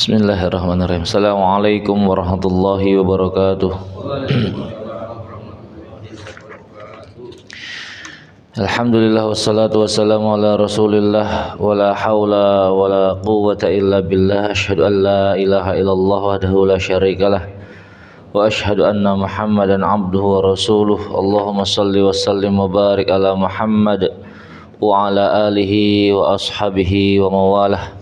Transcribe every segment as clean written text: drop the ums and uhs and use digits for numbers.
Bismillahirrahmanirrahim. Assalamualaikum warahmatullahi wabarakatuh. Alhamdulillah wassalatu wassalamu ala Rasulillah wala haula wala quwwata illa billah. Asyhadu an la ilaha illallah wahdahu la syarikalah wa asyhadu anna Muhammadan abduhu wa rasuluh. Allahumma shalli wa sallim wa barik ala Muhammad wa ala alihi wa ashabihi wa mawalah.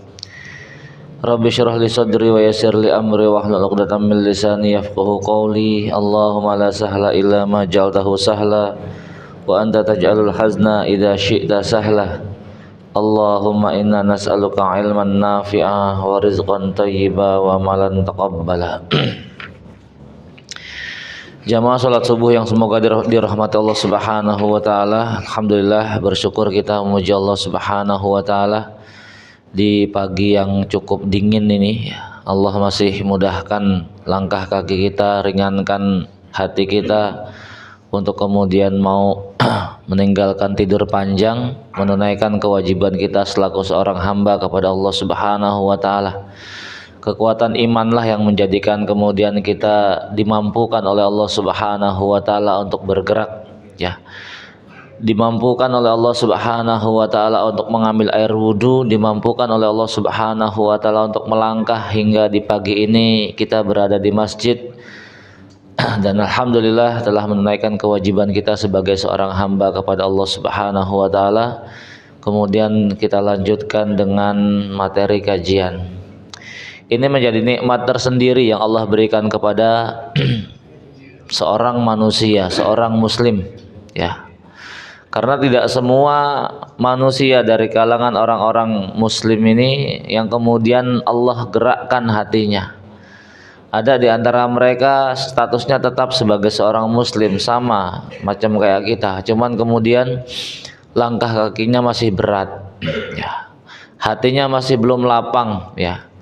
Rabbi syrah li sadri wa yassir li amri wa hlul 'uqdatam min lisani yafqahu qawli. Allahumma la sahla illa ma ja'altahu sahla wa anta taj'alul hazna idza syi'ta sahla. Allahumma inna nas'aluka ilman nafi'a wa rizqan thayyiba wa amalan taqabbala. Jamaah salat subuh yang semoga dirahmati Allah Subhanahu wa taala. Alhamdulillah, bersyukur kita memuji Allah Subhanahu wa taala di pagi yang cukup dingin ini. Allah masih mudahkan langkah kaki kita, ringankan hati kita untuk kemudian mau meninggalkan tidur panjang, menunaikan kewajiban kita selaku seorang hamba kepada Allah Subhanahu wa taala. Kekuatan imanlah yang menjadikan kemudian kita dimampukan oleh Allah Subhanahu wa taala untuk bergerak, ya. Dimampukan oleh Allah Subhanahu wa taala untuk mengambil air wudu, dimampukan oleh Allah Subhanahu wa taala untuk melangkah hingga di pagi ini kita berada di masjid. Dan alhamdulillah telah menunaikan kewajiban kita sebagai seorang hamba kepada Allah Subhanahu wa taala. Kemudian kita lanjutkan dengan materi kajian. Ini menjadi nikmat tersendiri yang Allah berikan kepada seorang manusia, seorang muslim, ya. Karena tidak semua manusia dari kalangan orang-orang muslim ini yang kemudian Allah gerakkan hatinya. Ada di antara mereka statusnya tetap sebagai seorang muslim, sama macam kayak kita, cuman kemudian langkah kakinya masih berat, ya. Hatinya masih belum lapang, ya.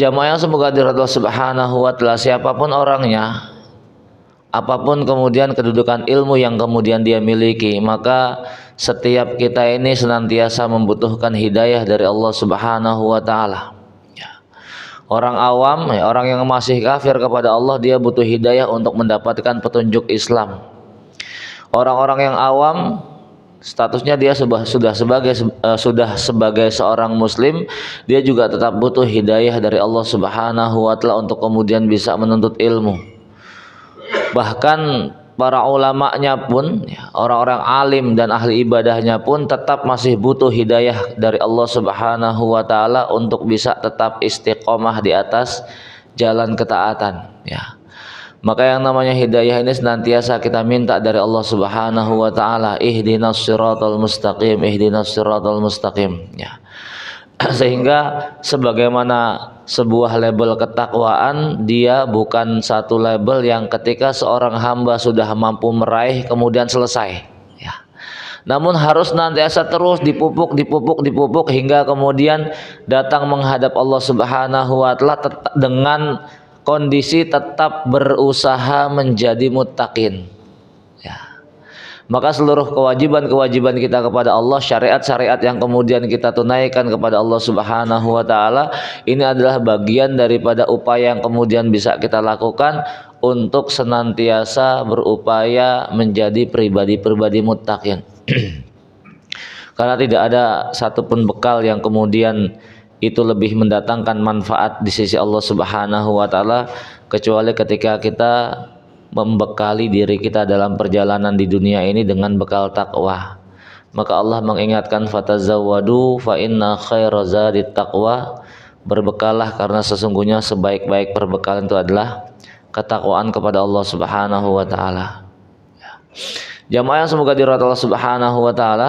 Jamaah yang semoga dirahmati Allah Subhanahu wa taala, siapapun orangnya, apapun kemudian kedudukan ilmu yang kemudian dia miliki, maka setiap kita ini senantiasa membutuhkan hidayah dari Allah Subhanahu wa taala. Orang awam, ya, orang yang masih kafir kepada Allah, dia butuh hidayah untuk mendapatkan petunjuk Islam. Orang-orang yang awam, statusnya dia sudah sebagai seorang muslim, dia juga tetap butuh hidayah dari Allah Subhanahu wa taala untuk kemudian bisa menuntut ilmu. Bahkan para ulamanya pun, ya, orang-orang alim dan ahli ibadahnya pun tetap masih butuh hidayah dari Allah Subhanahu wa taala untuk bisa tetap istiqomah di atas jalan ketaatan, ya. Maka yang namanya hidayah ini senantiasa kita minta dari Allah Subhanahu wa taala, ihdinas siratal mustaqim, ihdinas siratal mustaqim, ya. Sehingga sebagaimana sebuah label ketakwaan, dia bukan satu label yang ketika seorang hamba sudah mampu meraih kemudian selesai, ya. Namun harus nantiasa terus dipupuk hingga kemudian datang menghadap Allah Subhanahu wa taala dengan kondisi tetap berusaha menjadi muttaqin, ya. Maka seluruh kewajiban kita kepada Allah, syariat-syariat yang kemudian kita tunaikan kepada Allah Subhanahu wa taala, ini adalah bagian daripada upaya yang kemudian bisa kita lakukan untuk senantiasa berupaya menjadi pribadi-pribadi muttaqin. Karena tidak ada satupun bekal yang kemudian itu lebih mendatangkan manfaat di sisi Allah Subhanahu wa taala kecuali ketika kita membekali diri kita dalam perjalanan di dunia ini dengan bekal takwa. Maka Allah mengingatkan, fatazawwadu fa inna khairaz zadit taqwa, berbekalah karena sesungguhnya sebaik-baik perbekalan itu adalah ketakwaan kepada Allah Subhanahu wa taala. Jamaah yang semoga dirahmati Allah Subhanahu wa taala.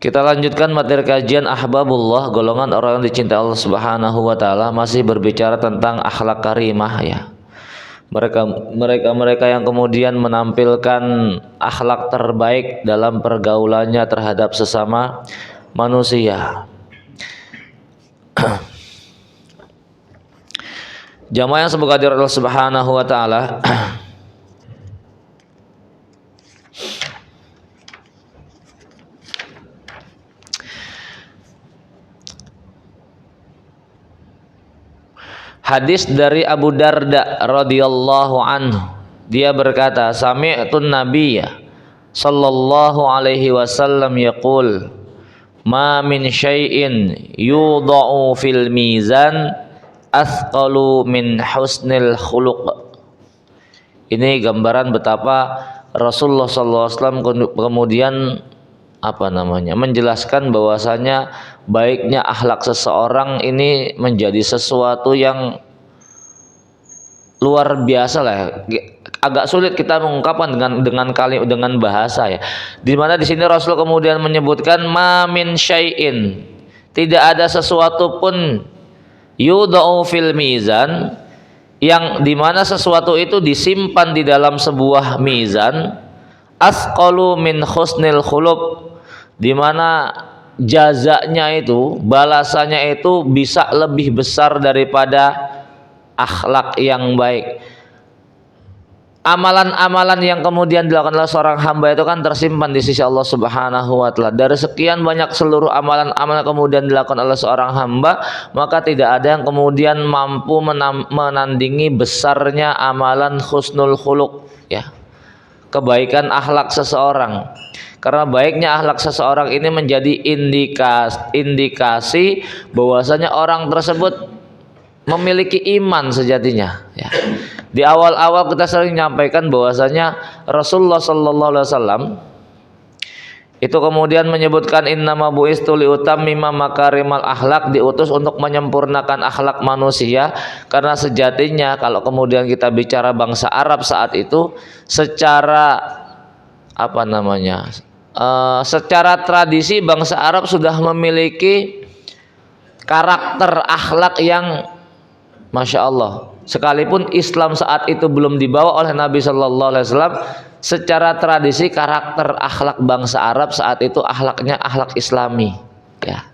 Kita lanjutkan materi kajian ahbabullah, golongan orang yang dicintai Allah Subhanahu wa taala, masih berbicara tentang akhlak karimah, ya. Mereka yang kemudian menampilkan akhlak terbaik dalam pergaulannya terhadap sesama manusia. Jamaah yang semoga dirahmati Allah Subhanahu wa taala. Hadis dari Abu Darda radhiyallahu anhu, dia berkata, sami'tun nabiyya sallallahu alaihi wasallam yaqul, ma min syai'in yudha'u fil mizan athqalu min husnil khuluq. Ini gambaran betapa Rasulullah sallallahu alaihi wasallam kemudian menjelaskan bahwasanya baiknya akhlak seseorang ini menjadi sesuatu yang luar biasa lah. Agak sulit kita mengungkapkan dengan bahasa ya. Di mana di sini Rasul kemudian menyebutkan ma min syai'in, tidak ada sesuatu pun yudha'u fil mizan, yang dimana sesuatu itu disimpan di dalam sebuah mizan, asqalu min husnil khuluq, di mana jazanya itu, balasannya itu bisa lebih besar daripada akhlak yang baik. Amalan-amalan yang kemudian dilakukan oleh seorang hamba itu kan tersimpan di sisi Allah Subhanahu wa taala. Dari sekian banyak seluruh amalan-amalan kemudian dilakukan oleh seorang hamba, maka tidak ada yang kemudian mampu menandingi besarnya amalan husnul khuluq, ya. Kebaikan akhlak seseorang. Karena baiknya akhlak seseorang ini menjadi indikasi bahwasanya orang tersebut memiliki iman sejatinya, ya. Di awal-awal kita sering menyampaikan bahwasanya Rasulullah sallallahu alaihi wasallam itu kemudian menyebutkan innama bu'istu liutammima makarimal akhlak, diutus untuk menyempurnakan akhlak manusia. Karena sejatinya kalau kemudian kita bicara bangsa Arab saat itu secara secara tradisi bangsa Arab sudah memiliki karakter akhlak yang Masya Allah. Sekalipun Islam saat itu belum dibawa oleh Nabi Sallallahu Alaihi Wasallam, secara tradisi karakter akhlak bangsa Arab saat itu akhlaknya akhlak Islami, ya.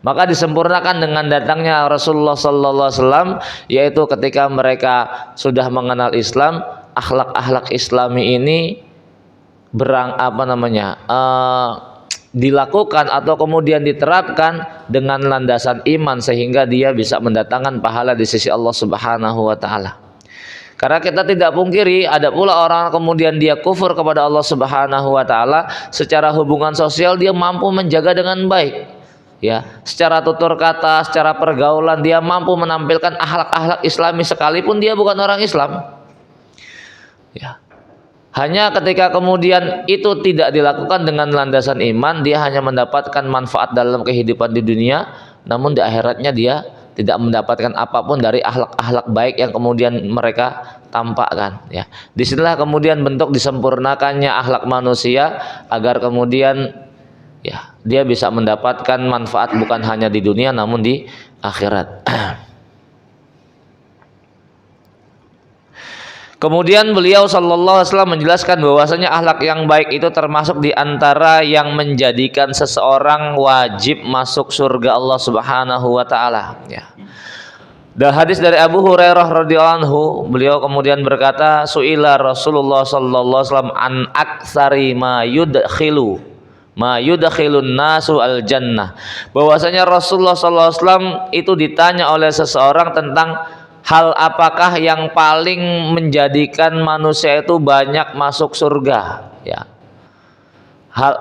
Maka disempurnakan dengan datangnya Rasulullah Sallallahu Alaihi Wasallam, yaitu ketika mereka sudah mengenal Islam, akhlak-akhlak Islami ini dilakukan atau kemudian diterapkan dengan landasan iman, sehingga dia bisa mendatangkan pahala di sisi Allah Subhanahu wa taala. Karena kita tidak pungkiri ada pula orang kemudian dia kufur kepada Allah Subhanahu wa taala, secara hubungan sosial dia mampu menjaga dengan baik. Ya, secara tutur kata, secara pergaulan dia mampu menampilkan akhlak-akhlak Islami sekalipun dia bukan orang Islam. Ya. Hanya ketika kemudian itu tidak dilakukan dengan landasan iman, dia hanya mendapatkan manfaat dalam kehidupan di dunia, namun di akhiratnya dia tidak mendapatkan apapun dari akhlak-akhlak baik yang kemudian mereka tampakkan, ya. Disinilah kemudian bentuk disempurnakannya akhlak manusia agar kemudian, ya, dia bisa mendapatkan manfaat bukan hanya di dunia namun di akhirat. Kemudian beliau sallallahu alaihi wasallam menjelaskan bahwasanya akhlak yang baik itu termasuk di antara yang menjadikan seseorang wajib masuk surga Allah Subhanahu wa taala, ya. Dan hadis dari Abu Hurairah radhiyallahu anhu, beliau kemudian berkata, su'ila Rasulullah sallallahu alaihi wasallam an aktsari ma yudkhilun nasu al jannah. Bahwasanya Rasulullah sallallahu alaihi wasallam itu ditanya oleh seseorang tentang hal apakah yang paling menjadikan manusia itu banyak masuk surga, ya.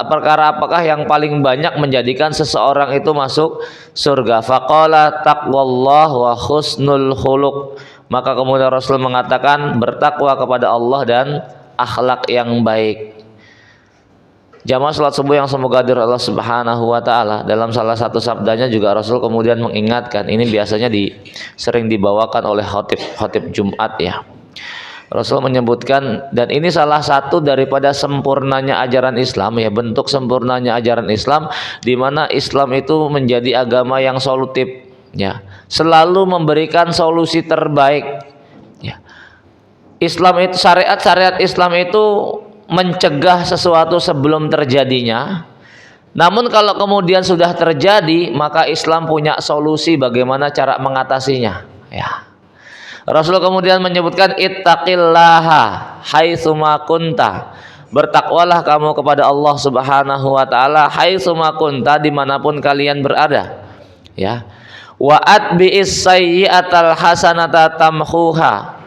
Perkara apakah yang paling banyak menjadikan seseorang itu masuk surga? Faqala taqwallah wa husnul khuluq. Maka kemudian Rasul mengatakan bertakwa kepada Allah dan akhlak yang baik. Jamaah salat subuh yang semoga hadir Allah Subhanahu wa taala, dalam salah satu sabdanya juga Rasul kemudian mengingatkan, ini biasanya sering dibawakan oleh khotib Jumat, ya. Rasul menyebutkan, dan ini salah satu daripada sempurnanya ajaran Islam, ya, bentuk sempurnanya ajaran Islam, di mana Islam itu menjadi agama yang solutif, ya, selalu memberikan solusi terbaik, ya. Islam itu, syariat Islam itu mencegah sesuatu sebelum terjadinya. Namun kalau kemudian sudah terjadi, maka Islam punya solusi bagaimana cara mengatasinya, ya. Rasul kemudian menyebutkan ittaqillaha haitsuma kunta. Bertakwalah kamu kepada Allah Subhanahu wa taala haitsuma kunta, dimanapun kalian berada, ya. Wa atbi'is sayyi'atal hasanata tamhuha.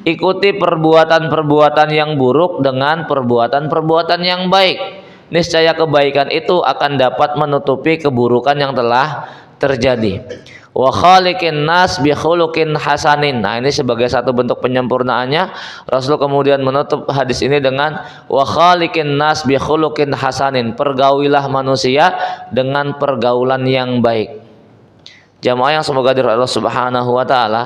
Ikuti perbuatan-perbuatan yang buruk dengan perbuatan-perbuatan yang baik. Niscaya kebaikan itu akan dapat menutupi keburukan yang telah terjadi. Wa khaliqin nas bi khuluqin hasanin. Nah, ini sebagai satu bentuk penyempurnaannya, Rasul kemudian menutup hadis ini dengan wa khaliqin nas bi khuluqin hasanin. Pergaulilah manusia dengan pergaulan yang baik. Jamaah yang semoga dirahmati Allah Subhanahu wa taala,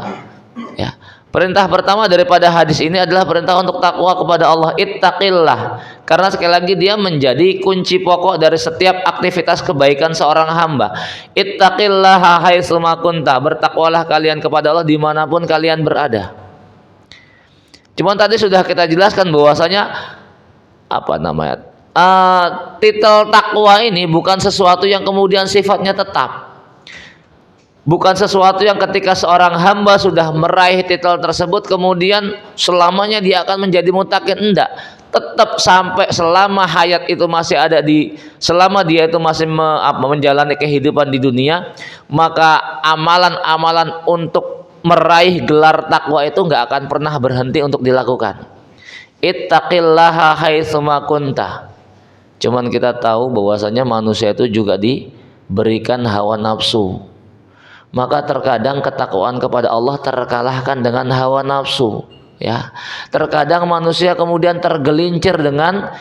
ya. Perintah pertama daripada hadis ini adalah perintah untuk takwa kepada Allah, ittaqillah. Karena sekali lagi dia menjadi kunci pokok dari setiap aktivitas kebaikan seorang hamba. Ittaqillaha haitsu ma kunta. Bertakwalah kalian kepada Allah dimanapun kalian berada. Cuman tadi sudah kita jelaskan bahwasanya titel takwa ini bukan sesuatu yang kemudian sifatnya tetap. Bukan sesuatu yang ketika seorang hamba sudah meraih titel tersebut kemudian selamanya dia akan menjadi muttaqin. Enggak, tetap sampai selama hayat itu masih ada selama dia itu masih menjalani kehidupan di dunia, maka amalan-amalan untuk meraih gelar takwa itu enggak akan pernah berhenti untuk dilakukan. Ittaqillaha haitsu ma kunta. Cuman kita tahu bahwasanya manusia itu juga diberikan hawa nafsu. Maka terkadang ketakwaan kepada Allah terkalahkan dengan hawa nafsu, ya. Terkadang manusia kemudian tergelincir dengan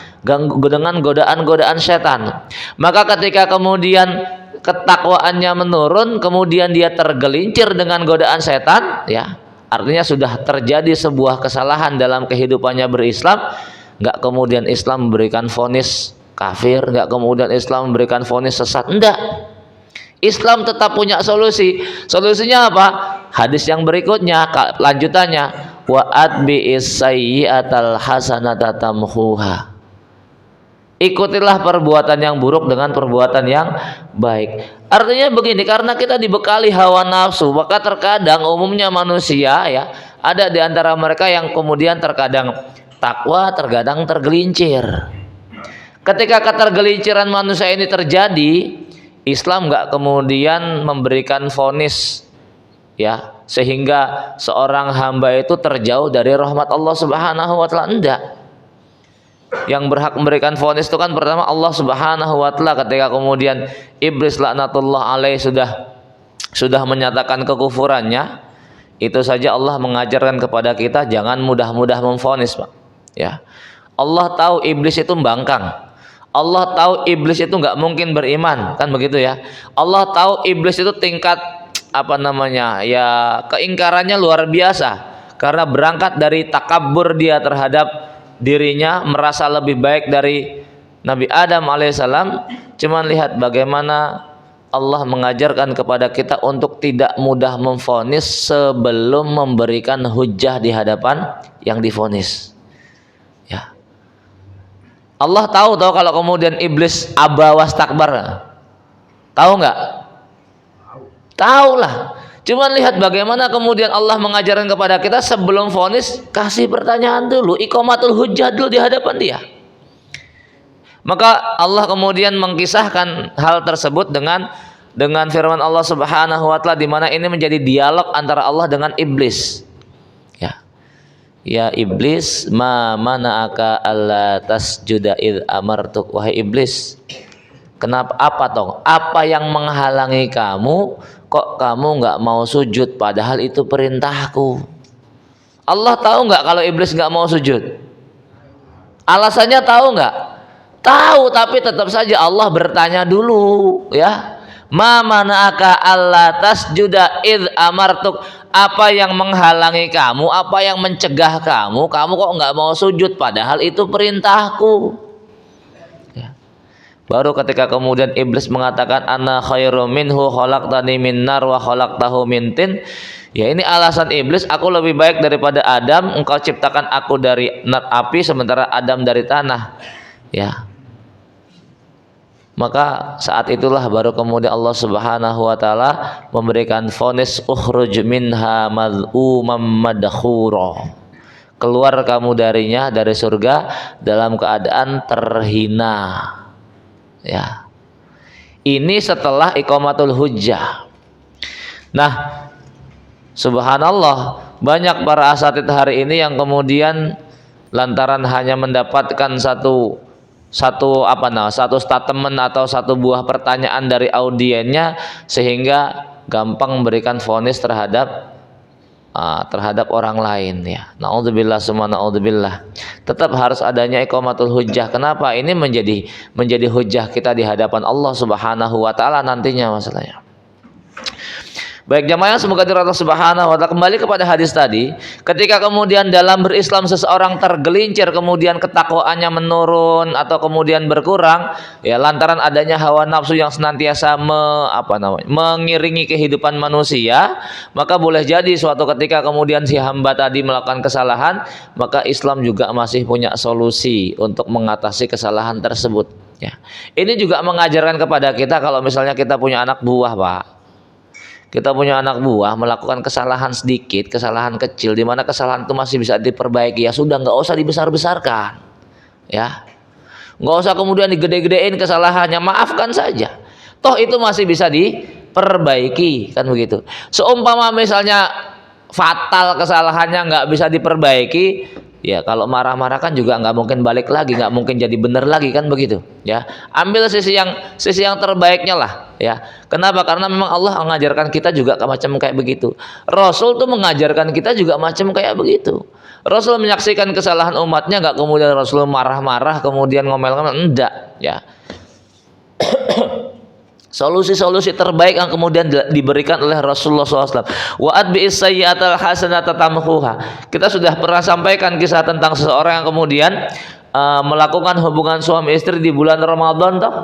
godaan-godaan setan. Maka ketika kemudian ketakwaannya menurun, kemudian dia tergelincir dengan godaan setan, ya. Artinya sudah terjadi sebuah kesalahan dalam kehidupannya berislam, enggak kemudian Islam memberikan vonis kafir, enggak kemudian Islam memberikan vonis sesat, enggak. Islam tetap punya solusi. Solusinya apa? Hadis yang berikutnya, lanjutannya, wa atbi'is sayyi'atal hasanata tamhuha. Ikutilah perbuatan yang buruk dengan perbuatan yang baik. Artinya begini, karena kita dibekali hawa nafsu, maka terkadang umumnya manusia, ya, ada di antara mereka yang kemudian terkadang takwa, terkadang tergelincir. Ketika ketergelinciran manusia ini terjadi, Islam enggak kemudian memberikan vonis, ya, sehingga seorang hamba itu terjauh dari rahmat Allah Subhanahu wa taala. Enggak. Yang berhak memberikan vonis itu kan pertama Allah Subhanahu wa taala. Ketika kemudian iblis laknatullah alaih sudah menyatakan kekufurannya, itu saja Allah mengajarkan kepada kita jangan mudah-mudah memvonis, Pak. Ya. Allah tahu iblis itu membangkang. Allah tahu iblis itu nggak mungkin beriman, kan begitu ya. Allah tahu iblis itu tingkat keingkarannya luar biasa, karena berangkat dari takabur dia terhadap dirinya, merasa lebih baik dari Nabi Adam alaihissalam. Cuman lihat bagaimana Allah mengajarkan kepada kita untuk tidak mudah memvonis sebelum memberikan hujjah di hadapan yang divonis. Ya. Allah tahu kalau kemudian iblis aba wastakbar. Tahu nggak? Tahu lah. Cuman lihat bagaimana kemudian Allah mengajarkan kepada kita sebelum vonis kasih pertanyaan dulu, iqamatul hujjah dulu di hadapan dia. Maka Allah kemudian mengkisahkan hal tersebut dengan firman Allah Subhanahu wa taala, di mana ini menjadi dialog antara Allah dengan iblis. Ya iblis, ma mana'aka alla tasjuda id amartuk. Wahai iblis, kenapa, apa yang menghalangi kamu kok kamu nggak mau sujud padahal itu perintahku? Allah tahu nggak kalau iblis nggak mau sujud? Alasannya tahu nggak? Tahu, tapi tetap saja Allah bertanya dulu, ya. Ma mana'aka alla tasjuda id amartuk. Apa yang menghalangi kamu, apa yang mencegah kamu kok nggak mau sujud padahal itu perintahku, ya. Baru ketika kemudian iblis mengatakan ana khairum minhu khalaqtani min nar wa khalaqtahu min tin, ya ini alasan iblis, aku lebih baik daripada Adam, engkau ciptakan aku dari api sementara Adam dari tanah, ya. Maka saat itulah baru kemudian Allah Subhanahu wa taala memberikan vonis ukhruj minha mad'umam madkhura. Keluar kamu darinya, dari surga, dalam keadaan terhina. Ya. Ini setelah iqamatul hujjah. Nah, subhanallah, banyak para asatidz hari ini yang kemudian lantaran hanya mendapatkan satu statement atau satu buah pertanyaan dari audiennya, sehingga gampang memberikan vonis terhadap orang lain, ya. Naudzubillah summa naudzubillah. Tetap harus adanya iqamatul hujjah. Kenapa? Ini menjadi hujjah kita di hadapan Allah Subhanahu wa taala nantinya masalahnya. Baik jamaah, semoga dirahmati Allah Subhanahu wa taala. Kembali kepada hadis tadi, ketika kemudian dalam berislam seseorang tergelincir, kemudian ketakwaannya menurun atau kemudian berkurang, ya lantaran adanya hawa nafsu yang senantiasa mengiringi kehidupan manusia, maka boleh jadi suatu ketika kemudian si hamba tadi melakukan kesalahan, maka Islam juga masih punya solusi untuk mengatasi kesalahan tersebut, ya. Ini juga mengajarkan kepada kita kalau misalnya kita punya anak buah, Pak. Kita punya anak buah melakukan kesalahan sedikit, kesalahan kecil, di mana kesalahan itu masih bisa diperbaiki, ya sudah, nggak usah dibesar-besarkan, ya, nggak usah kemudian digede-gedein kesalahannya, maafkan saja, toh itu masih bisa diperbaiki, kan begitu. Seumpama misalnya fatal kesalahannya nggak bisa diperbaiki, ya kalau marah-marah kan juga nggak mungkin balik lagi, nggak mungkin jadi benar lagi, kan begitu, ya. Ambil sisi yang terbaiknya lah, ya. Kenapa? Karena memang Allah mengajarkan kita juga macam kayak begitu. Rasul tuh mengajarkan kita juga macam kayak begitu. Rasul menyaksikan kesalahan umatnya, nggak kemudian Rasul marah-marah kemudian ngomel-ngomel, enggak, ya. Solusi-solusi terbaik yang kemudian diberikan oleh Rasulullah SAW. Wa atbi'is sayyi'atal hasanata tamhuha. Kita sudah pernah sampaikan kisah tentang seseorang yang kemudian melakukan hubungan suami istri di bulan Ramadan, toh.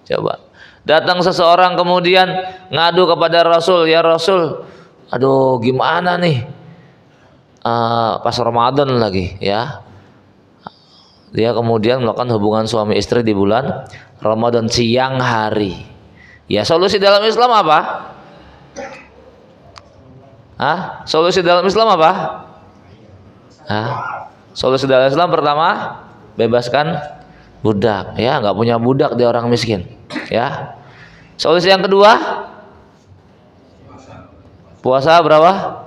Coba, datang seseorang kemudian ngadu kepada Rasul, ya Rasul, aduh gimana nih, pas Ramadan lagi, ya. Dia kemudian melakukan hubungan suami istri di bulan Ramadan siang hari. Ya, solusi dalam Islam apa? Solusi dalam Islam apa? Solusi dalam Islam pertama, bebaskan budak, ya, nggak punya budak dia orang miskin, ya. Solusi yang kedua, puasa berapa?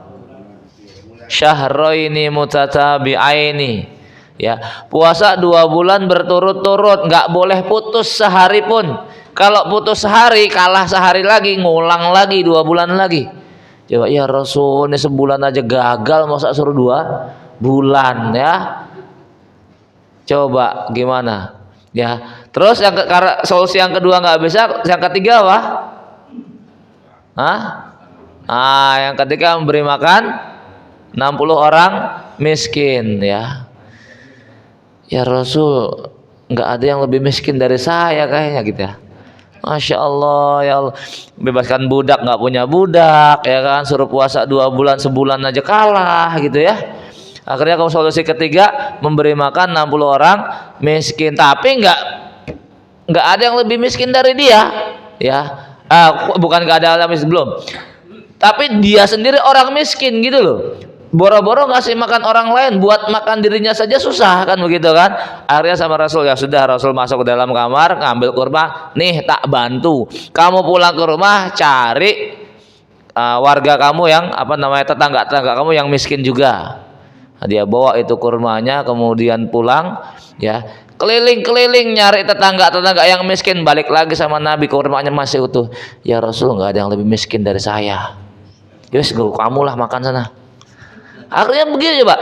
Syahraini mutatabi'aini. Ya, puasa 2 bulan berturut-turut, nggak boleh putus sehari pun. Kalau putus sehari, kalah sehari lagi, ngulang lagi 2 bulan lagi. Coba, ya Rasul, ini sebulan aja gagal, masa suruh 2 bulan, ya. Coba gimana, ya. Terus solusi yang kedua nggak bisa, yang ketiga apa? Yang ketiga memberi makan 60 orang miskin, ya. Ya Rasul, nggak ada yang lebih miskin dari saya kayaknya, gitu ya. Masya Allah, ya Allah, bebaskan budak, nggak punya budak, ya kan, suruh puasa 2 bulan, sebulan aja kalah, gitu ya. Akhirnya kamu solusi ketiga, memberi makan 60 orang miskin, tapi nggak ada yang lebih miskin dari dia, ya. Bukan nggak ada yang miskin, belum, tapi dia sendiri orang miskin, gitu loh. Boro-boro ngasih makan orang lain, buat makan dirinya saja susah, kan begitu kan. Akhirnya sama Rasul, ya sudah, Rasul masuk ke dalam kamar, ngambil kurma, nih tak bantu, kamu pulang ke rumah cari warga kamu yang tetangga kamu yang miskin juga. Dia bawa itu kurmanya, kemudian pulang, ya, keliling-keliling nyari tetangga yang miskin, balik lagi sama Nabi, kurmanya masih utuh. Ya Rasul, nggak ada yang lebih miskin dari saya. Yus, kamu lah makan sana. Akhirnya begini, Pak.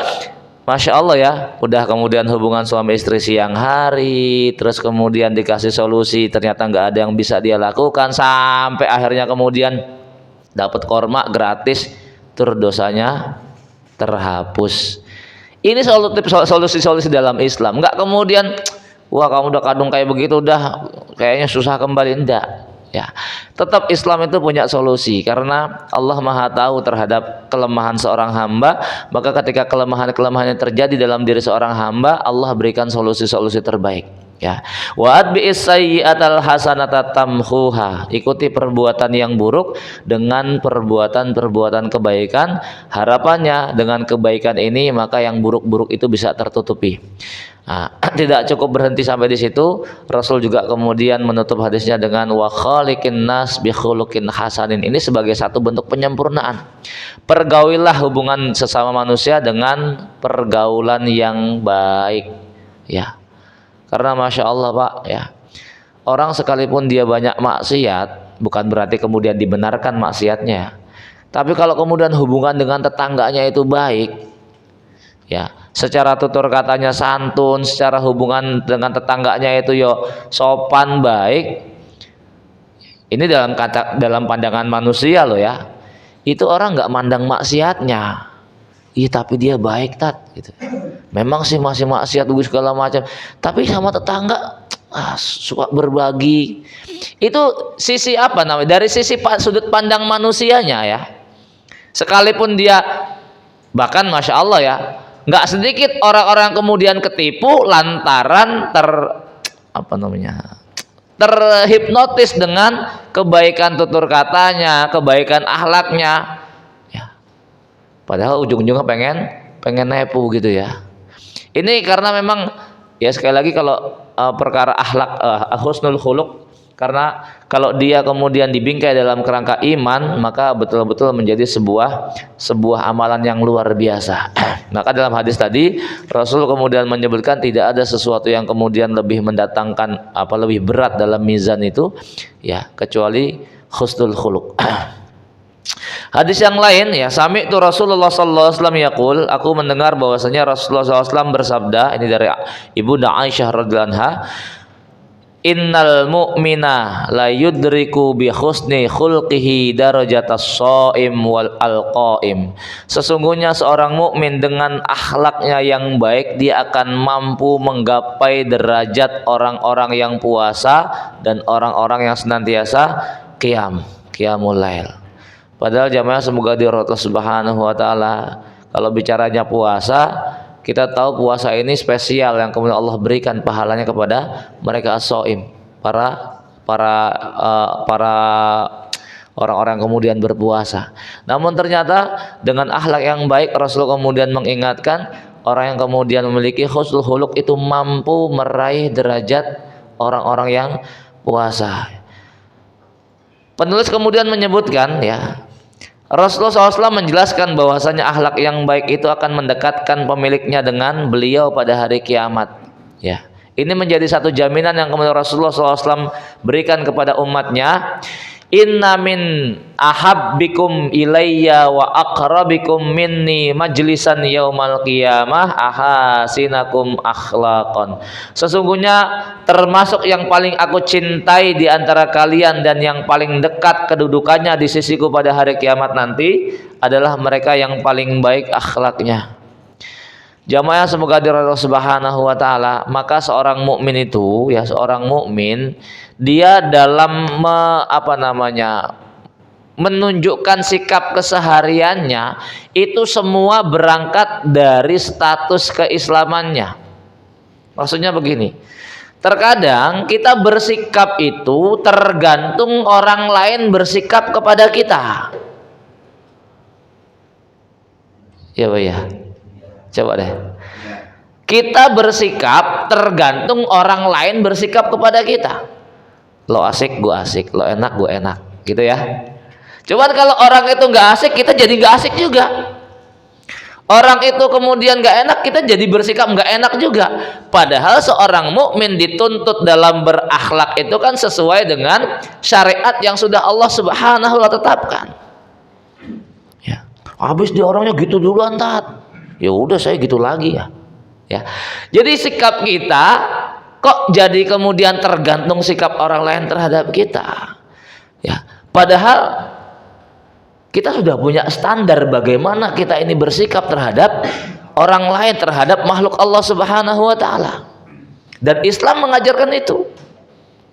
Masya Allah, ya. Udah kemudian hubungan suami istri siang hari, terus kemudian dikasih solusi, ternyata nggak ada yang bisa dia lakukan, sampai akhirnya kemudian dapat korma gratis, terus dosanya terhapus. Ini solusi dalam Islam. Nggak kemudian, wah kamu udah kadung kayak begitu, udah kayaknya susah kembali, enggak. Ya, tetap Islam itu punya solusi, karena Allah Maha tahu terhadap kelemahan seorang hamba. Maka ketika kelemahan-kelemahan yang terjadi dalam diri seorang hamba, Allah berikan solusi-solusi terbaik. Ya, wa atbi'is sayyi'atal hasanata tamhuha. Ikuti perbuatan yang buruk dengan perbuatan-perbuatan kebaikan. Harapannya dengan kebaikan ini maka yang buruk-buruk itu bisa tertutupi. Nah, tidak cukup berhenti sampai di situ. Rasul juga kemudian menutup hadisnya dengan wa khaliqin nas bi khuluqin hasanin. Ini sebagai satu bentuk penyempurnaan. Pergaulilah hubungan sesama manusia dengan pergaulan yang baik. Ya. Karena Masya Allah Pak, ya, orang sekalipun dia banyak maksiat bukan berarti kemudian dibenarkan maksiatnya. Tapi kalau kemudian hubungan dengan tetangganya itu baik, ya, secara tutur katanya santun, secara hubungan dengan tetangganya itu yo sopan baik, ini dalam pandangan manusia loh ya, itu orang nggak mandang maksiatnya. Iya tapi dia baik gitu. Memang sih masih maksiat segala macam, tapi sama tetangga suka berbagi. Itu sisi apa namanya? Dari sisi sudut pandang manusianya ya. Sekalipun dia bahkan Masya Allah ya, nggak sedikit orang-orang kemudian ketipu lantaran terhipnotis dengan kebaikan tutur katanya, kebaikan akhlaknya. Padahal ujung-ujungnya pengen nepu gitu ya. Ini karena memang ya sekali lagi kalau perkara akhlak husnul khuluq, karena kalau dia kemudian dibingkai dalam kerangka iman maka betul-betul menjadi sebuah amalan yang luar biasa. Maka dalam hadis tadi Rasul kemudian menyebutkan tidak ada sesuatu yang kemudian lebih mendatangkan lebih berat dalam mizan itu ya kecuali husnul khuluq. Hadis yang lain ya, sami'tu Rasulullah sallallahu alaihi wasallam yaqul, aku mendengar bahwasanya Rasulullah sallallahu alaihi wasallam bersabda, ini dari Ibunda Aisyah radhiyallahu anha, innal mu'mina la yudriku bi husni khulqihi darajatas shaim wal alqaim. Sesungguhnya seorang mukmin dengan akhlaknya yang baik dia akan mampu menggapai derajat orang-orang yang puasa dan orang-orang yang senantiasa qiyamul lail. Padahal jamaah semoga dirahmati Allah Subhanahu wa taala, kalau bicaranya puasa, kita tahu puasa ini spesial yang kemudian Allah berikan pahalanya kepada mereka as-shaim, para orang-orang kemudian berpuasa. Namun ternyata dengan akhlak yang baik Rasul kemudian mengingatkan orang yang kemudian memiliki husnul khuluq itu mampu meraih derajat orang-orang yang puasa. Penulis kemudian menyebutkan ya, Rasulullah SAW menjelaskan bahwasanya akhlak yang baik itu akan mendekatkan pemiliknya dengan beliau pada hari kiamat. Ya, ini menjadi satu jaminan yang kemudian Rasulullah SAW berikan kepada umatnya. Inna min ahabbikum ilayya wa aqrabikum minni majlisan yaumal qiyamah ahasinakum akhlaqan. Sesungguhnya termasuk yang paling aku cintai di antara kalian dan yang paling dekat kedudukannya di sisiku pada hari kiamat nanti adalah mereka yang paling baik akhlaknya. Jamaah semoga dirahmati Allah Subhanahu wa taala, maka seorang mukmin itu ya, seorang mukmin dia dalam menunjukkan sikap kesehariannya itu semua berangkat dari status keislamannya. Maksudnya begini, terkadang kita bersikap itu tergantung orang lain bersikap kepada kita. Ya Pak ya. Coba deh. Kita bersikap tergantung orang lain bersikap kepada kita. Lo asik, gue asik. Lo enak, gue enak. Gitu ya. Cuman kalau orang itu nggak asik, kita jadi nggak asik juga. Orang itu kemudian nggak enak, kita jadi bersikap nggak enak juga. Padahal seorang mukmin dituntut dalam berakhlak itu kan sesuai dengan syariat yang sudah Allah Subhanahu wa taala tetapkan. Ya. Habis dia orangnya gitu duluan tat. Ya udah saya gitu lagi ya. Ya. Jadi sikap kita kok jadi kemudian tergantung sikap orang lain terhadap kita. Ya. Padahal kita sudah punya standar bagaimana kita ini bersikap terhadap orang lain, terhadap makhluk Allah Subhanahu wa taala. Dan Islam mengajarkan itu.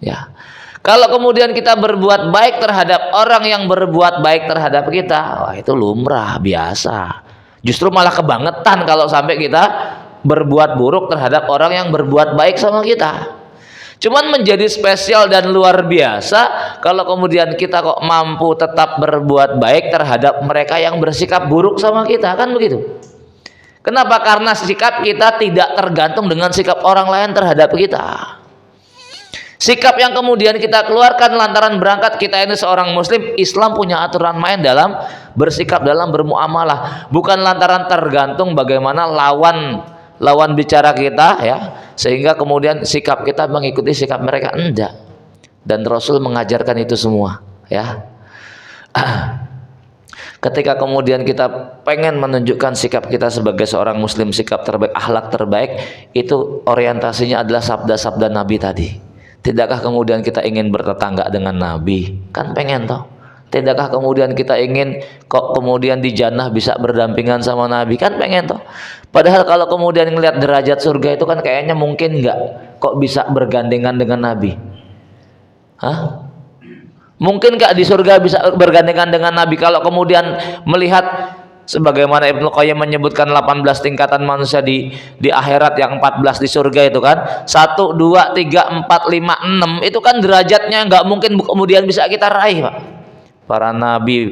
Ya. Kalau kemudian kita berbuat baik terhadap orang yang berbuat baik terhadap kita, wah itu lumrah, biasa. Justru malah kebangetan kalau sampai kita berbuat buruk terhadap orang yang berbuat baik sama kita. Cuman menjadi spesial dan luar biasa kalau kemudian kita kok mampu tetap berbuat baik terhadap mereka yang bersikap buruk sama kita, kan begitu. Kenapa? Karena sikap kita tidak tergantung dengan sikap orang lain terhadap kita. Sikap yang kemudian kita keluarkan lantaran berangkat kita ini seorang muslim, Islam punya aturan main dalam bersikap, dalam bermuamalah, bukan lantaran tergantung bagaimana lawan bicara kita ya, sehingga kemudian sikap kita mengikuti sikap mereka, enggak. Dan Rasul mengajarkan itu semua ya. Ketika kemudian kita pengen menunjukkan sikap kita sebagai seorang muslim, sikap terbaik, akhlak terbaik, itu orientasinya adalah sabda-sabda Nabi tadi. Tidakkah kemudian kita ingin bertetangga dengan Nabi? Kan pengen toh. Tidakkah kemudian kita ingin kok kemudian di jannah bisa berdampingan sama Nabi? Kan pengen toh. Padahal kalau kemudian ngelihat derajat surga itu kan kayaknya mungkin nggak kok bisa bergandengan dengan Nabi. Hah? Mungkin nggak di surga bisa bergandengan dengan Nabi? Kalau kemudian melihat sebagaimana Ibnu Qayyim menyebutkan 18 tingkatan manusia di akhirat, yang 14 di surga itu kan 1, 2, 3, 4, 5, 6 itu kan derajatnya nggak mungkin kemudian bisa kita raih, Pak. Para nabi,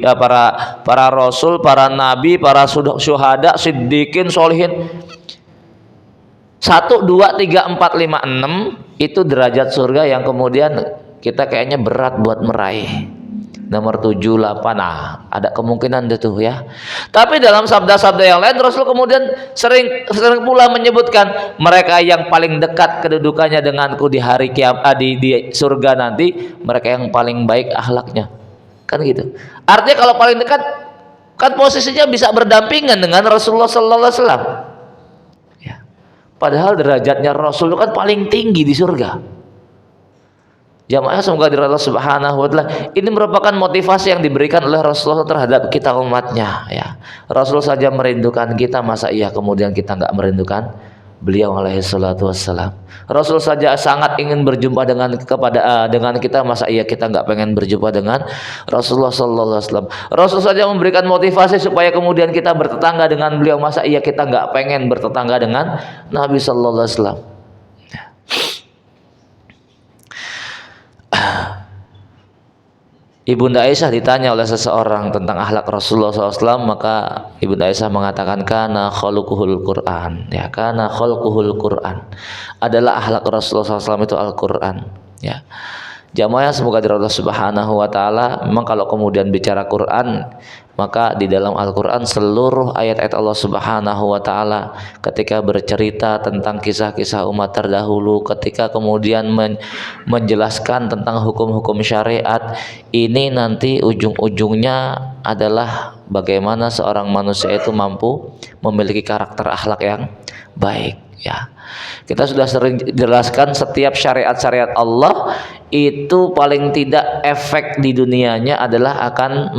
para rasul, para nabi, para syuhada, siddiqin, solihin, 1, 2, 3, 4, 5, 6 itu derajat surga yang kemudian kita kayaknya berat buat meraih. Nomor 7, 8, nah ada kemungkinan itu ya. Tapi dalam sabda-sabda yang lain Rasul kemudian sering pula menyebutkan mereka yang paling dekat kedudukannya denganku di hari kiamat, di surga nanti, mereka yang paling baik akhlaknya. Kan gitu. Artinya kalau paling dekat kan posisinya bisa berdampingan dengan Rasulullah sallallahu alaihi wasallam. Ya. Padahal derajatnya Rasul itu kan paling tinggi di surga. Jamaah semoga dirahmati Allah Subhanahu wa taala, ini merupakan motivasi yang diberikan oleh Rasulullah terhadap kita umatnya ya. Rasul saja merindukan kita, masa iya kemudian kita nggak merindukan beliau alaihi salatu wassalam. Rasul saja sangat ingin berjumpa dengan kita, masa iya kita nggak pengen berjumpa dengan Rasulullah sallallahu alaihi wasallam. Rasul saja memberikan motivasi supaya kemudian kita bertetangga dengan beliau, masa iya kita nggak pengen bertetangga dengan Nabi sallallahu alaihi wasallam. Ibunda Aisyah ditanya oleh seseorang tentang akhlak Rasulullah SAW, maka Ibunda Aisyah mengatakan kana khuluquhul Quran, ya, kana khuluquhul Quran, adalah akhlak Rasulullah SAW itu Al-Quran ya. Jamaah semoga dirahmati Allah Subhanahu wa taala, memang kalau kemudian bicara Quran, maka di dalam Al-Quran seluruh ayat-ayat Allah Subhanahu wa taala ketika bercerita tentang kisah-kisah umat terdahulu, ketika kemudian menjelaskan tentang hukum-hukum syariat, ini nanti ujung-ujungnya adalah bagaimana seorang manusia itu mampu memiliki karakter akhlak yang baik ya. Kita sudah sering jelaskan setiap syariat-syariat Allah itu paling tidak efek di dunianya adalah akan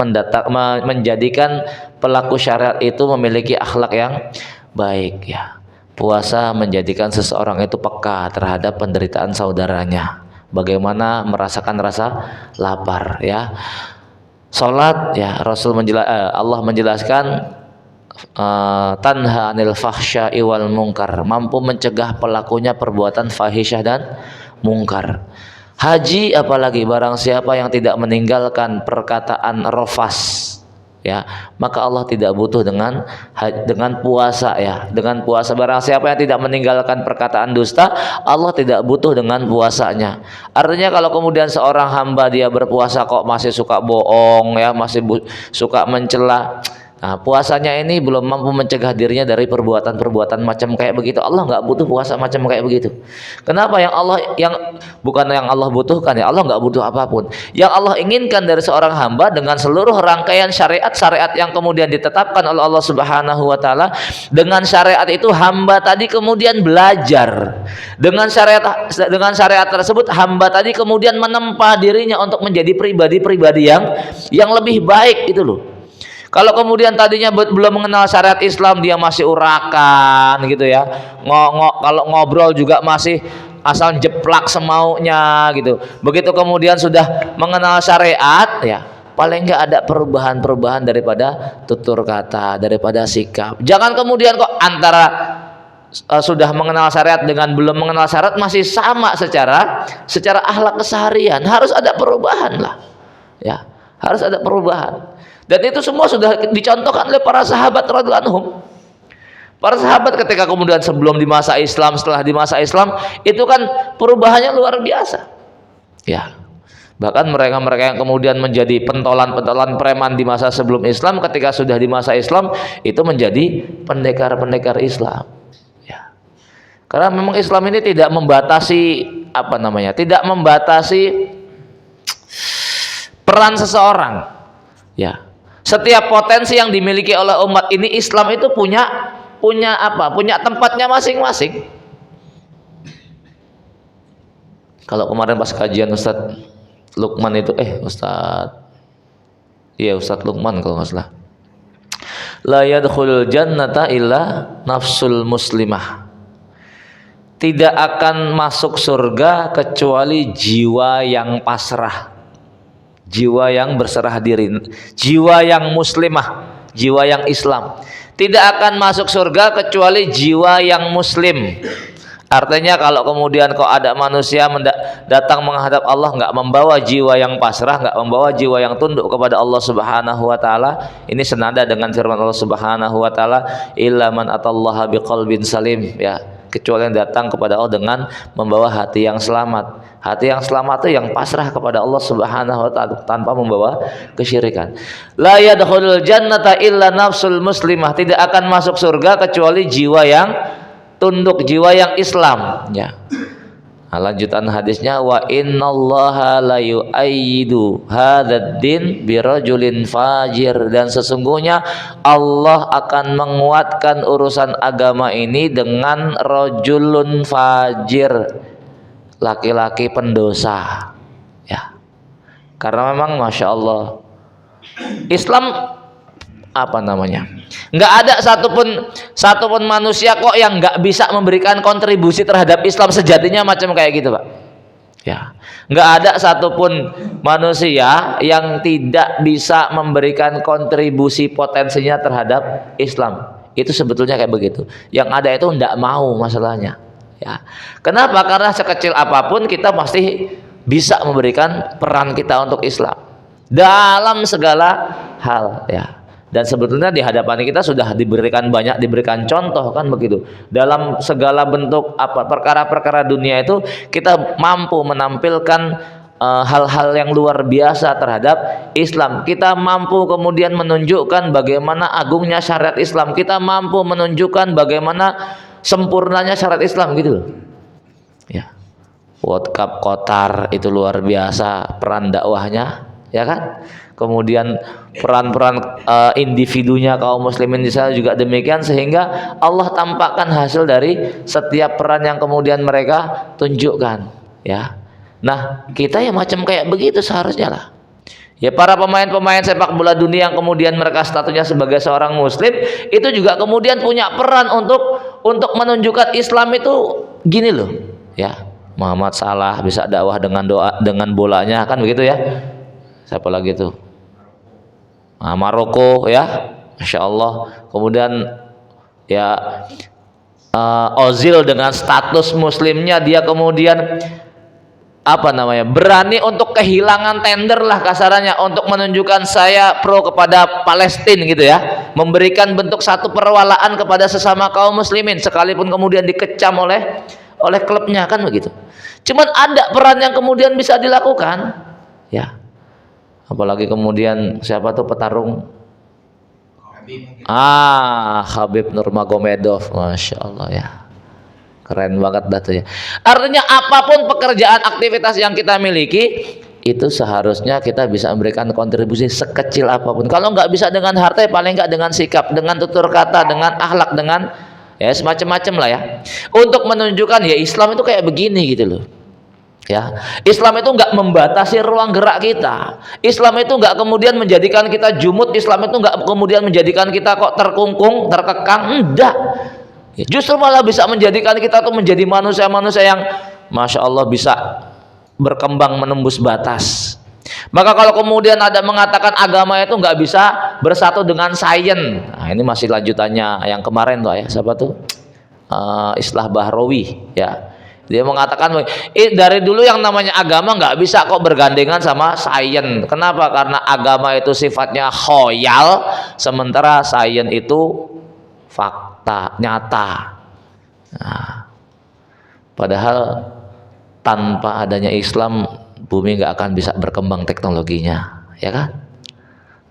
menjadikan pelaku syariat itu memiliki akhlak yang baik ya. Puasa menjadikan seseorang itu peka terhadap penderitaan saudaranya, bagaimana merasakan rasa lapar ya. Salat ya, Allah menjelaskan tanha anil fahsya'i wal munkar, mampu mencegah pelakunya perbuatan fahisyah dan mungkar. Haji apalagi, barang siapa yang tidak meninggalkan perkataan rofas ya, maka Allah tidak butuh dengan puasa ya. Dengan puasa, barang siapa yang tidak meninggalkan perkataan dusta, Allah tidak butuh dengan puasanya. Artinya kalau kemudian seorang hamba dia berpuasa kok masih suka bohong ya, masih suka mencela, nah, puasanya ini belum mampu mencegah dirinya dari perbuatan-perbuatan macam kayak begitu. Allah nggak butuh puasa macam kayak begitu. Kenapa? Bukan yang Allah butuhkan ya. Allah nggak butuh apapun. Yang Allah inginkan dari seorang hamba dengan seluruh rangkaian syariat yang kemudian ditetapkan oleh Allah Subhanahu wa taala, dengan syariat itu hamba tadi kemudian belajar. Dengan syariat tersebut hamba tadi kemudian menempa dirinya untuk menjadi pribadi-pribadi yang lebih baik itu loh. Kalau kemudian tadinya belum mengenal syariat Islam, dia masih urakan gitu ya. Kalau ngobrol juga masih asal jeplak semaunya gitu. Begitu kemudian sudah mengenal syariat ya, paling enggak ada perubahan-perubahan daripada tutur kata, daripada sikap. Jangan kemudian kok antara sudah mengenal syariat dengan belum mengenal syariat masih sama secara akhlak keseharian. Harus ada perubahan lah, ya, harus ada perubahan. Dan itu semua sudah dicontohkan oleh para sahabat radhiyallahu anhum. Para sahabat ketika kemudian sebelum di masa Islam, setelah di masa Islam, itu kan perubahannya luar biasa, ya. Bahkan mereka-mereka yang kemudian menjadi pentolan-pentolan preman di masa sebelum Islam, ketika sudah di masa Islam itu menjadi pendekar-pendekar Islam, ya. Karena memang Islam ini tidak membatasi tidak membatasi peran seseorang, ya. Setiap potensi yang dimiliki oleh umat ini, Islam itu punya tempatnya masing-masing. Kalau kemarin pas kajian Ustadz Lukman itu Ustadz Lukman kalau nggak salah, la yadkhulul jannata illa nafsul muslimah, tidak akan masuk surga kecuali jiwa yang pasrah, jiwa yang berserah diri, jiwa yang muslimah, jiwa yang Islam. Tidak akan masuk surga kecuali jiwa yang muslim. Artinya kalau kemudian kok ada manusia datang menghadap Allah nggak membawa jiwa yang pasrah, nggak membawa jiwa yang tunduk kepada Allah Subhanahu wa taala, ini senada dengan firman Allah Subhanahu wa taala, illa man atallaha biqalbin salim, ya, kecuali yang datang kepada Allah dengan membawa hati yang selamat. Hati yang selamat itu yang pasrah kepada Allah Subhanahu wa taala tanpa membawa kesyirikan. La yadkhulul jannata illa nafsul muslimah, tidak akan masuk surga kecuali jiwa yang tunduk, jiwa yang Islam, ya. Nah, lanjutan hadisnya, wa innallaha la yu'ayyidu hadzal din birajulin fajir, dan sesungguhnya Allah akan menguatkan urusan agama ini dengan rajulun fajir, laki-laki pendosa, ya. Karena memang Masya Allah Islam nggak ada satupun manusia kok yang nggak bisa memberikan kontribusi terhadap Islam sejatinya, macam kayak gitu, Pak, ya. Nggak ada satupun manusia yang tidak bisa memberikan kontribusi potensinya terhadap Islam. Itu sebetulnya kayak begitu. Yang ada itu nggak mau masalahnya, ya. Kenapa? Karena sekecil apapun kita pasti bisa memberikan peran kita untuk Islam dalam segala hal, ya. Dan sebetulnya di hadapan kita sudah diberikan contoh, kan begitu. Dalam segala bentuk perkara-perkara dunia itu kita mampu menampilkan hal-hal yang luar biasa terhadap Islam. Kita mampu kemudian menunjukkan bagaimana agungnya syariat Islam. Kita mampu menunjukkan bagaimana sempurnanya syariat Islam, gitu loh, ya. World Cup Qatar itu luar biasa peran dakwahnya, ya kan? Kemudian peran-peran individunya kaum muslimin di sana juga demikian, sehingga Allah tampakkan hasil dari setiap peran yang kemudian mereka tunjukkan, ya. Nah, kita ya macam kayak begitu seharusnya lah. Ya, para pemain-pemain sepak bola dunia yang kemudian mereka statusnya sebagai seorang muslim itu juga kemudian punya peran untuk menunjukkan Islam itu gini loh, ya. Muhammad Salah bisa dakwah dengan doa, dengan bolanya, kan begitu ya. Siapa lagi tuh? Maroko, ya, Masya Allah. Kemudian ya Ozil dengan status muslimnya dia kemudian berani untuk kehilangan tender lah kasarannya, untuk menunjukkan saya pro kepada Palestina, gitu ya, memberikan bentuk satu perwalaan kepada sesama kaum muslimin sekalipun kemudian dikecam oleh klubnya, kan begitu. Cuman ada peran yang kemudian bisa dilakukan, ya. Apalagi kemudian siapa tuh petarung Khabib Nurmagomedov, Masya Allah, ya, keren banget dah tuh, ya. Artinya apapun pekerjaan aktivitas yang kita miliki itu seharusnya kita bisa memberikan kontribusi sekecil apapun. Kalau nggak bisa dengan harta, paling nggak dengan sikap, dengan tutur kata, dengan akhlak, dengan ya semacam-macam lah, ya, untuk menunjukkan ya Islam itu kayak begini, gitu loh, ya. Islam itu nggak membatasi ruang gerak kita. Islam itu nggak kemudian menjadikan kita jumut. Islam itu nggak kemudian menjadikan kita kok terkungkung, terkekang. Enggak, ya, justru malah bisa menjadikan kita tuh menjadi manusia-manusia yang Masya Allah bisa berkembang menembus batas. Maka kalau kemudian ada mengatakan agama itu nggak bisa bersatu dengan sains, nah ini masih lanjutannya yang kemarin tuh, ya, siapa tuh? Islah Bahrawi ya. Dia mengatakan dari dulu yang namanya agama nggak bisa kok bergandengan sama sains. Kenapa? Karena agama itu sifatnya khoyal, sementara sains itu fakta nyata. Nah, padahal tanpa adanya Islam bumi nggak akan bisa berkembang teknologinya, ya kan?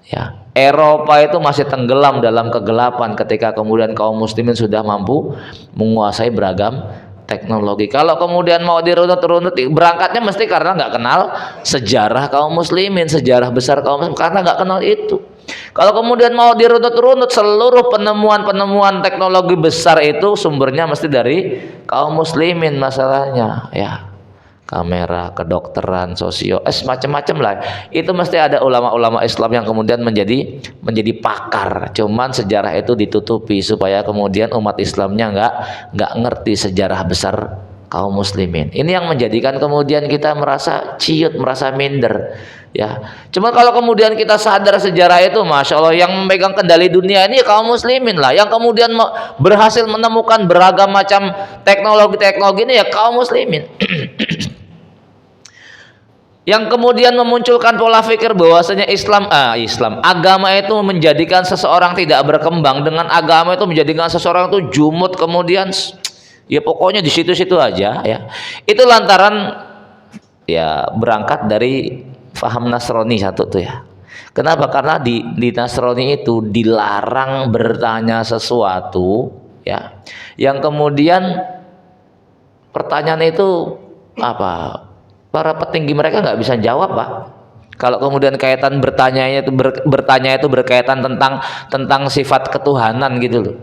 Ya, Eropa itu masih tenggelam dalam kegelapan ketika kemudian kaum muslimin sudah mampu menguasai beragam teknologi. Kalau kemudian mau dirunut-runut, berangkatnya mesti karena nggak kenal sejarah kaum muslimin, sejarah besar kaum muslimin, karena nggak kenal itu. Kalau kemudian mau dirunut-runut, seluruh penemuan-penemuan teknologi besar itu sumbernya mesti dari kaum muslimin masalahnya, ya. Kamera, kedokteran, macam-macam lah. Itu mesti ada ulama-ulama Islam yang kemudian menjadi pakar. Cuman sejarah itu ditutupi supaya kemudian umat Islamnya nggak ngerti sejarah besar kaum muslimin. Ini yang menjadikan kemudian kita merasa ciut, merasa minder. Ya, cuman kalau kemudian kita sadar sejarah itu, masya Allah, yang memegang kendali dunia ini kaum muslimin lah. Yang kemudian berhasil menemukan beragam macam teknologi ini ya kaum muslimin. Yang kemudian memunculkan pola pikir bahwasanya Islam agama itu menjadikan seseorang tidak berkembang, dengan agama itu menjadikan seseorang itu jumut, kemudian ya pokoknya di situ-situ aja ya. Itu lantaran ya berangkat dari faham Nasrani satu tuh ya. Kenapa? Karena di Nasrani itu dilarang bertanya sesuatu ya, yang kemudian pertanyaan itu apa? Para petinggi mereka nggak bisa jawab, Pak. Kalau kemudian kaitan bertanya itu berkaitan tentang sifat ketuhanan gitu loh.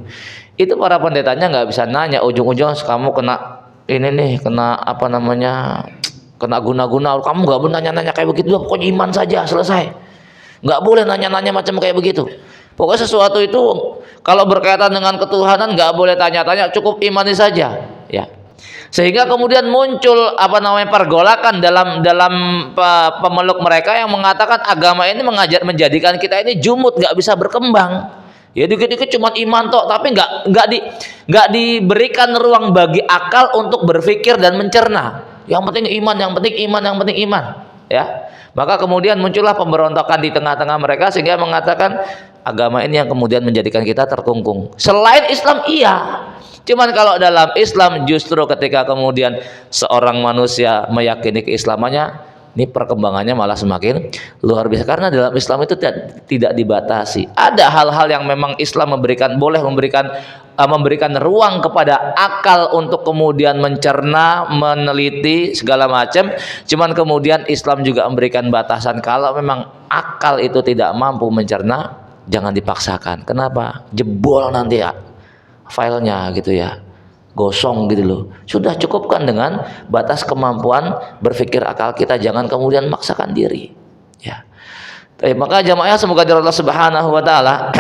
Itu para pendetanya nggak bisa nanya, ujung-ujung kamu kena ini nih, kena apa namanya, kena guna-guna. Kamu nggak boleh nanya-nanya kayak begitu, pokoknya iman saja, selesai. Nggak boleh nanya-nanya macam kayak begitu. Pokoknya sesuatu itu kalau berkaitan dengan ketuhanan nggak boleh tanya-tanya, cukup imani saja, ya. Sehingga kemudian muncul apa namanya pergolakan dalam pemeluk mereka yang mengatakan agama ini menjadikan kita ini jumut, nggak bisa berkembang. Ya dikit-dikit cuma iman tok, tapi nggak diberikan ruang bagi akal untuk berpikir dan mencerna. Yang penting iman, yang penting iman, yang penting iman. Ya, maka kemudian muncullah pemberontakan di tengah-tengah mereka sehingga mengatakan agama ini yang kemudian menjadikan kita terkungkung. Selain Islam iya. Cuman kalau dalam Islam justru ketika kemudian seorang manusia meyakini keislamannya, ini perkembangannya malah semakin luar biasa, karena dalam Islam itu tidak dibatasi. Ada hal-hal yang memang Islam boleh memberikan ruang kepada akal untuk kemudian mencerna, meneliti segala macam. Cuman kemudian Islam juga memberikan batasan, kalau memang akal itu tidak mampu mencerna, jangan dipaksakan. Kenapa? Jebol nanti ya filenya gitu ya, gosong gitu loh. Sudah cukupkan dengan batas kemampuan berpikir akal kita, jangan kemudian maksakan diri ya. Maka jamaah semoga dari Allah Subhanahu wa taala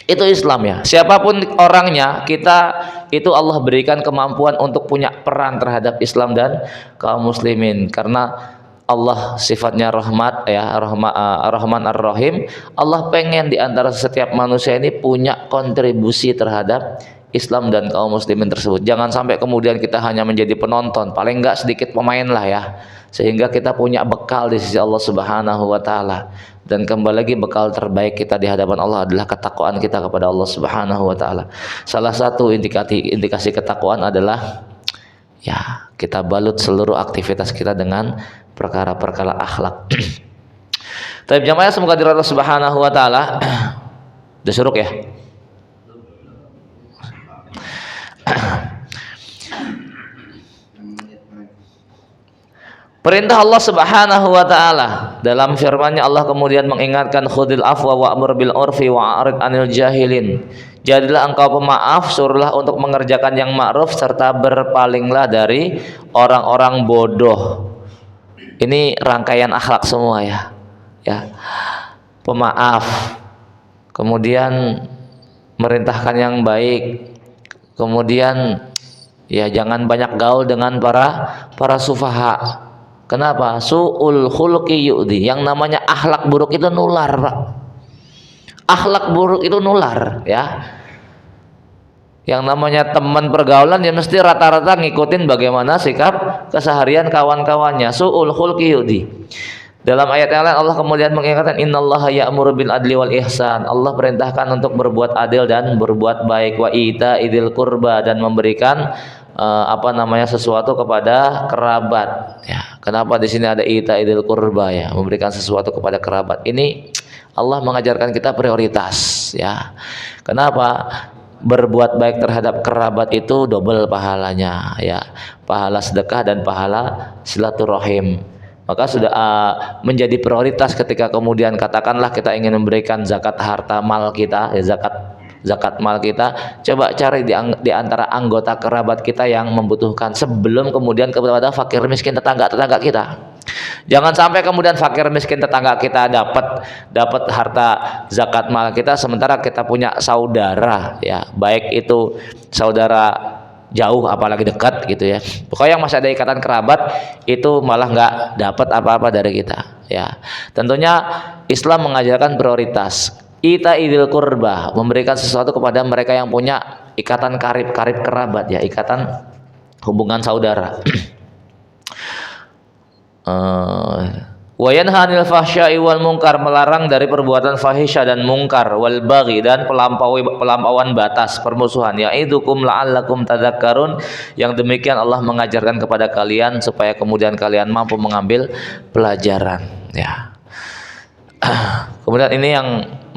itu Islam ya. Siapapun orangnya, kita itu Allah berikan kemampuan untuk punya peran terhadap Islam dan kaum muslimin, karena Allah sifatnya rahmat ya, Rahman Ar-Rahim. Allah pengen di antara setiap manusia ini punya kontribusi terhadap Islam dan kaum muslimin tersebut. Jangan sampai kemudian kita hanya menjadi penonton, paling enggak sedikit pemain lah ya, sehingga kita punya bekal di sisi Allah Subhanahu wa taala. Dan kembali lagi, bekal terbaik kita di hadapan Allah adalah ketakwaan kita kepada Allah Subhanahu wa taala. Salah satu indikasi ketakwaan adalah ya, kita balut seluruh aktivitas kita dengan perkara-perkara akhlak. Tapi jamaah semoga dirahmati Allah Subhanahu wa taala. Udah suruk ya? Perintah Allah Subhanahu wa taala dalam firman-Nya, Allah kemudian mengingatkan khudil afwa wa'mur bil urfi wa'rid 'anil jahilin. Jadilah engkau pemaaf, suruhlah untuk mengerjakan yang ma'ruf, serta berpalinglah dari orang-orang bodoh. Ini rangkaian akhlak semua ya. Ya. Pemaaf. Kemudian merintahkan yang baik. Kemudian ya jangan banyak gaul dengan para sufaha. Kenapa? Su'ul khuluqi yu'di. Yang namanya akhlak buruk itu nular, Pak. Akhlak buruk itu nular, ya. Yang namanya teman pergaulan ya mesti rata-rata ngikutin bagaimana sikap keseharian kawan-kawannya. Su'ul khulqi yudi. Dalam ayat yang lain Allah kemudian mengingatkan innallaha ya'muru bil adli wal ihsan. Allah perintahkan untuk berbuat adil dan berbuat baik, wa ita idil qurba, dan memberikan sesuatu kepada kerabat. Ya, kenapa di sini ada ita idil qurba ya, memberikan sesuatu kepada kerabat. Ini Allah mengajarkan kita prioritas ya. Kenapa? Berbuat baik terhadap kerabat itu double pahalanya ya, pahala sedekah dan pahala silaturahim. Maka sudah menjadi prioritas ketika kemudian katakanlah kita ingin memberikan zakat harta mal kita ya, zakat mal kita, coba cari di antara anggota kerabat kita yang membutuhkan sebelum kemudian kepada fakir miskin tetangga kita. Jangan sampai kemudian fakir miskin tetangga kita dapat harta zakat mal kita, sementara kita punya saudara ya, baik itu saudara jauh apalagi dekat gitu ya, pokoknya yang masih ada ikatan kerabat itu malah nggak dapat apa-apa dari kita ya. Tentunya Islam mengajarkan prioritas ita idil qurba, memberikan sesuatu kepada mereka yang punya ikatan karib kerabat ya, ikatan hubungan saudara. Wa yanha 'anil fahsya'i wal munkar, melarang dari perbuatan fahisya dan mungkar, wal baghi, dan pelampauan batas, permusuhan. Ya'idukum la'allakum tadzakkarun, yang demikian Allah mengajarkan kepada kalian supaya kemudian kalian mampu mengambil pelajaran ya. Kemudian ini yang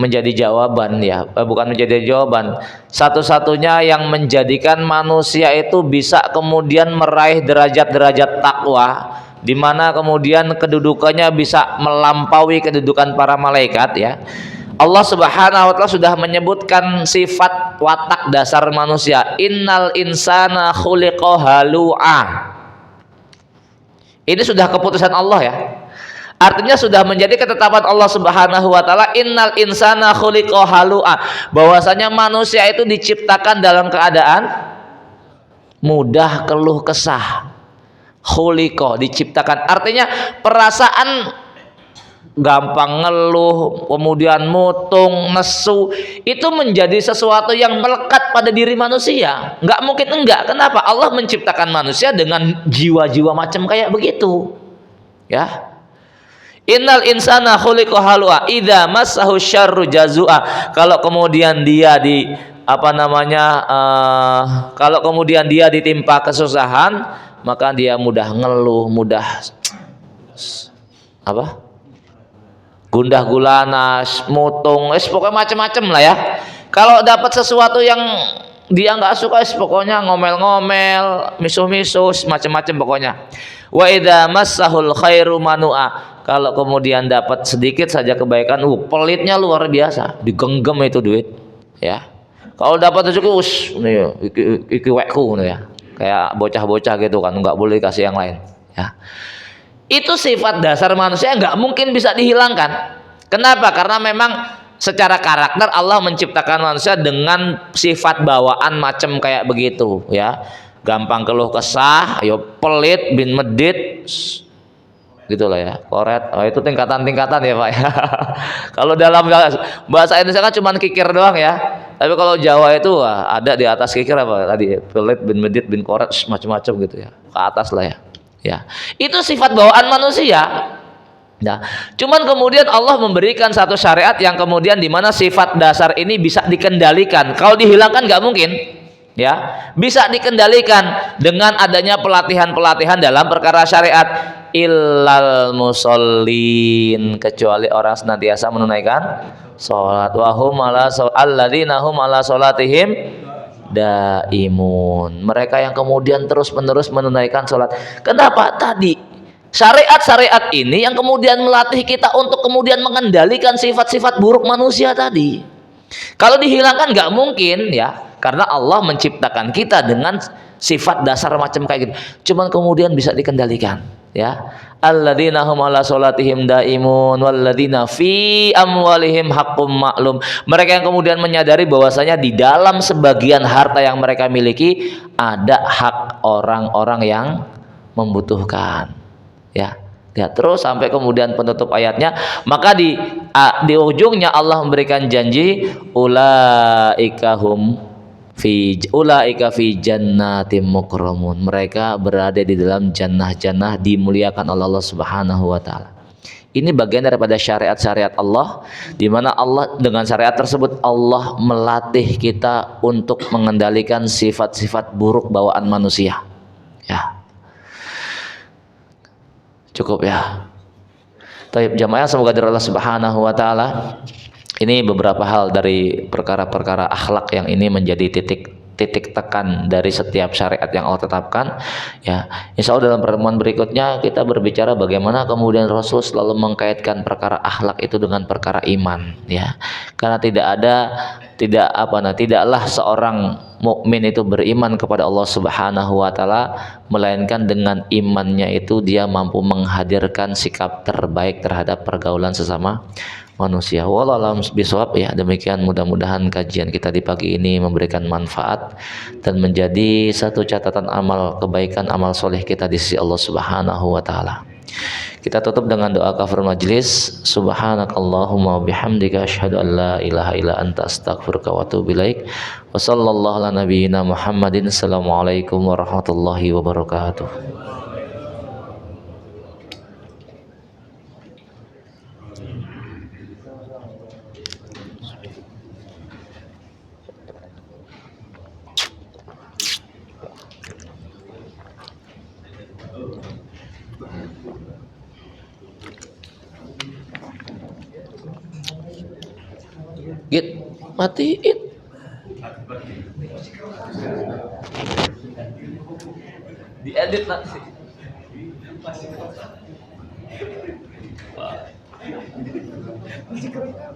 menjadi jawaban ya, bukan menjadi jawaban, satu-satunya yang menjadikan manusia itu bisa kemudian meraih derajat-derajat takwa, di mana kemudian kedudukannya bisa melampaui kedudukan para malaikat ya. Allah Subhanahu wa taala sudah menyebutkan sifat watak dasar manusia, innal insana khuliqa halu'a. Ini sudah keputusan Allah ya. Artinya sudah menjadi ketetapan Allah Subhanahu wa taala, innal insana khuliqa halu'a, bahwasanya manusia itu diciptakan dalam keadaan mudah keluh kesah. Khuliqa, diciptakan, artinya perasaan gampang ngeluh, kemudian mutung, nesu, itu menjadi sesuatu yang melekat pada diri manusia. Nggak mungkin enggak. Kenapa? Allah menciptakan manusia dengan jiwa-jiwa macam kayak begitu ya. Innal insana khuliqa halu'a idza massahu syarru jazua. Kalau kemudian dia kalau kemudian dia ditimpa kesusahan, maka dia mudah ngeluh, mudah gundah gulana, mutung, pokoknya macam-macam lah ya. Kalau dapat sesuatu yang dia nggak suka, pokoknya ngomel-ngomel, misuh-misuh, macam-macam pokoknya. Wa idza massahul khairu manu'a, kalau kemudian dapat sedikit saja kebaikan, pelitnya luar biasa, digenggam itu duit ya. Kalau dapat rezeki iki wekku ya, kayak bocah-bocah gitu kan, nggak boleh kasih yang lain ya. Itu sifat dasar manusia, nggak mungkin bisa dihilangkan. Kenapa? Karena memang secara karakter Allah menciptakan manusia dengan sifat bawaan macam kayak begitu ya. Gampang keluh kesah, pelit, bin medit, gitulah ya, koret. Itu tingkatan-tingkatan ya Pak ya. Kalau dalam bahasa Indonesia kan cuma kikir doang ya. Tapi kalau Jawa itu ada di atas kikir apa tadi? Pelit, bin medit, bin koret, macam-macam gitu ya. Ke atas lah ya. Ya. Itu sifat bawaan manusia. Nah, cuman kemudian Allah memberikan satu syariat yang kemudian di mana sifat dasar ini bisa dikendalikan. Kalau dihilangkan nggak mungkin. Ya, bisa dikendalikan dengan adanya pelatihan-pelatihan dalam perkara syariat. Illal musallin, kecuali orang senantiasa menunaikan salat, wahum ala alladzina hum ala salatihim daimun, mereka yang kemudian terus-menerus menunaikan salat. Kenapa? Tadi syariat-syariat ini yang kemudian melatih kita untuk kemudian mengendalikan sifat-sifat buruk manusia tadi. Kalau dihilangkan nggak mungkin ya, karena Allah menciptakan kita dengan sifat dasar macam kayak gitu. Cuman kemudian bisa dikendalikan ya. Alladzina hum ala salatihim daimun walladzina fi amwalihim haqqum ma'lum. Mereka yang kemudian menyadari bahwasanya di dalam sebagian harta yang mereka miliki ada hak orang-orang yang membutuhkan. Ya. Ya, terus sampai kemudian penutup ayatnya, maka di ujungnya Allah memberikan janji ulaika hum fi ulaika fi jannatim mukramun, mereka berada di dalam jannah-jannah dimuliakan oleh Allah Subhanahu wa taala. Ini bagian daripada syariat-syariat Allah, di mana Allah dengan syariat tersebut Allah melatih kita untuk mengendalikan sifat-sifat buruk bawaan manusia. Ya. Cukup ya. Taib jamaah, semoga dari Allah Subhanahu wa taala ini beberapa hal dari perkara-perkara akhlak yang ini menjadi titik tekan dari setiap syariat yang Allah tetapkan. Ya, insya Allah dalam pertemuan berikutnya kita berbicara bagaimana kemudian Rasul selalu mengkaitkan perkara akhlak itu dengan perkara iman. Ya, karena tidaklah seorang mukmin itu beriman kepada Allah Subhanahu wa taala melainkan dengan imannya itu dia mampu menghadirkan sikap terbaik terhadap pergaulan sesama manusia. Wallahu a'lam bishawab. Ya, demikian mudah-mudahan kajian kita di pagi ini memberikan manfaat dan menjadi satu catatan amal kebaikan, amal soleh kita di sisi Allah Subhanahu wa taala. Kita tutup dengan doa kafir majlis. Subhanakallahumma bihamdika asyhadu an la ilaha illa anta astaghfiruka wa atubu ilaik. Wa sallallahu ala nabiyyina Muhammadin. Assalamualaikum warahmatullahi wabarakatuh. Git, matiin. Diedit nanti. Masih kerekam.